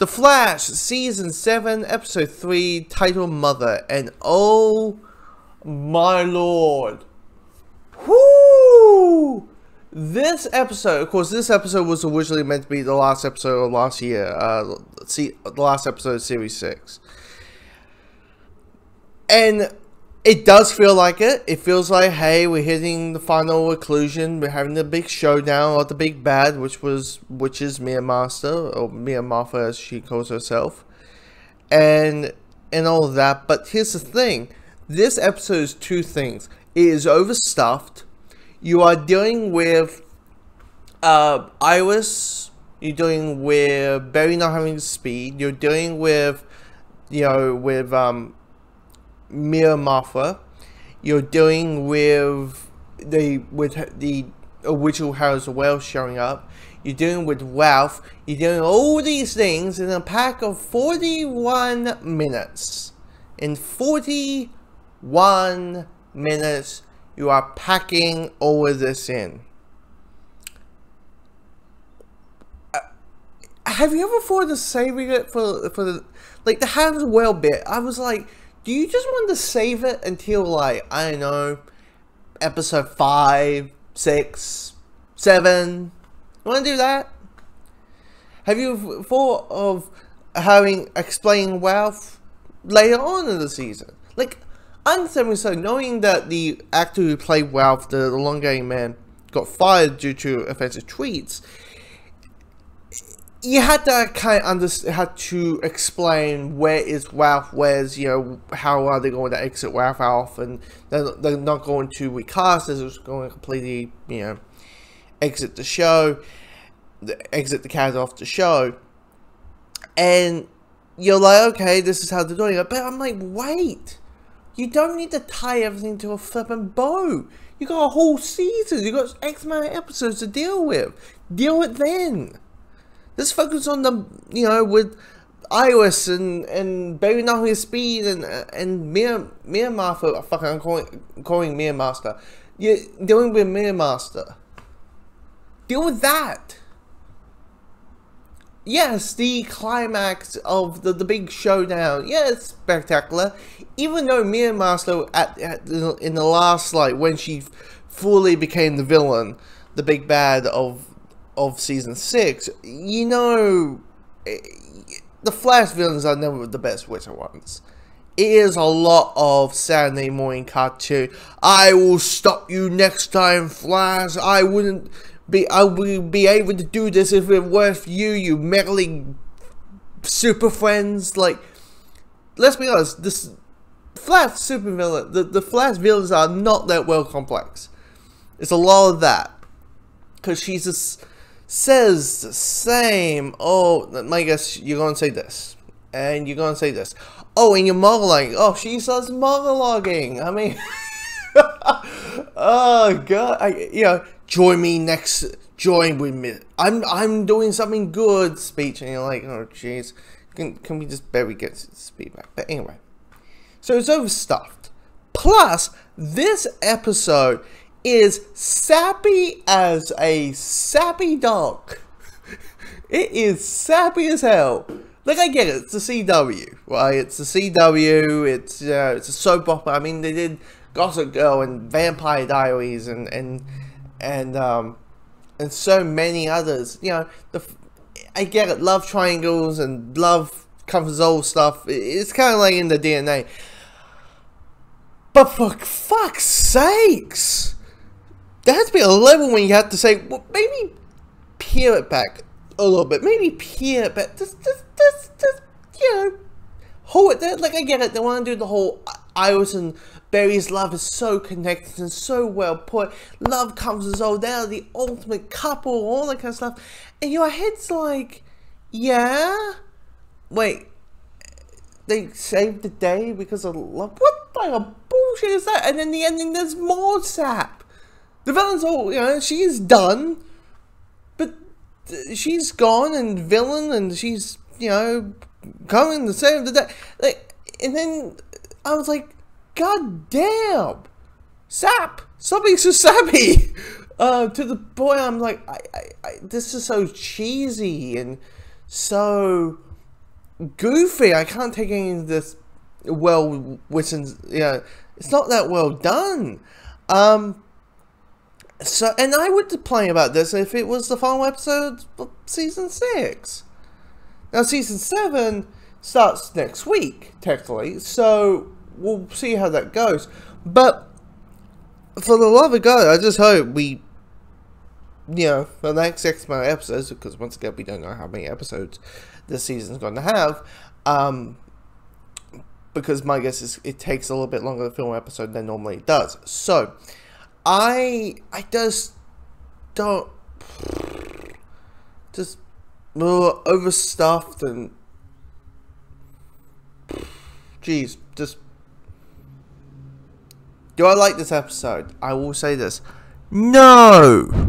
The Flash, Season 7, Episode 3, titled Mother, and oh my lord. Whoo! This episode, of course, this episode was originally meant to be the last episode of last year, the last episode of Series 6. And it does feel like it. It feels like, hey, we're hitting the final conclusion. We're having the big showdown of the big bad, which is Mia Master, or Mia Martha as she calls herself, and all of that. But here's the thing: this episode is two things. It is overstuffed. You are dealing with Iris. You're dealing with Barry not having speed. You're dealing with, Mia Martha. You're dealing with the original Harris Wells showing up. You're dealing with Ralph. You're doing all these things in a pack of 41 minutes. In 41 minutes, you are packing all of this in. Have you ever thought of saving it for the Harris Wells bit? I was like, do you just want to save it until, like, I don't know, episode 5, 6, 7? You want to do that? Have you thought of explaining Ralph later on in the season? Like, understandably so, knowing that the actor who played Ralph, the elongating man, got fired due to offensive tweets, you had to had to explain where is Ralph, how are they going to exit Ralph off, and they're not going to recast, they're just going to completely, exit the show, exit the character off the show, and you're like, okay, this is how they're doing it, but I'm like, wait, you don't need to tie everything to a flippin' bow. You got a whole season, you got X amount of episodes to deal with. Deal it then. Let's focus on the, with Iris and Barry not having speed and Mia Martha. I'm calling Mia Master. You're dealing with Mia Master. Deal with that. Yes, the climax of the big showdown. Yeah, it's spectacular. Even though Mia Master in the last, when she fully became the villain, the big bad of season 6, the Flash villains are never the best written ones. It is a lot of Saturday morning cartoon. I will stop you next time, Flash. I will be able to do this if it were for you meddling super friends. Like, let's be honest, this Flash supervillain, the Flash villains are not that well complex. It's a lot of that. Because she just says the same. Oh, I guess you're going to say this. And you're going to say this. Oh, and you're monologuing. Oh, she says monologuing. I mean, oh, God. Join with me. I'm doing something good speech. And you're like, oh, jeez. Can we just barely get speed back? But anyway. So it's overstuffed. Plus, this episode is sappy as a sappy dog. It is sappy as hell. Like, I get it, it's the CW, right? It's the CW, it's a soap opera. I mean, they did Gossip Girl and Vampire Diaries and so many others. I get it, love triangles and love comfort zone stuff. It's kind of like in the DNA. But for fuck's sakes, there has to be a level when you have to say, well, maybe peel it back a little bit. Maybe peel it back. Just hold it there. Like, I get it. They want to do the whole Iris and Barry's love is so connected and so well put. Love comes as though they're the ultimate couple, all that kind of stuff. And your head's like, yeah? Wait, they saved the day because of love? What kind of bullshit is that? And in the ending, there's more sap. The villain's all, she's done, but she's gone and villain, and she's, coming to save the day. Like, and then I was like, God damn, sap, something so sappy. To the point I'm like, this is so cheesy and so goofy. I can't take any of this well written. It's not that well done. So, and I would complain about this if it was the final episode of season 6. Now, season 7 starts next week, technically, so we'll see how that goes. But for the love of God, I just hope we, for the next X amount of episodes, because once again, we don't know how many episodes this season's going to have, because my guess is it takes a little bit longer to film an episode than normally it does. So, I just don't, just overstuffed and, jeez, just, do I like this episode? I will say this, no!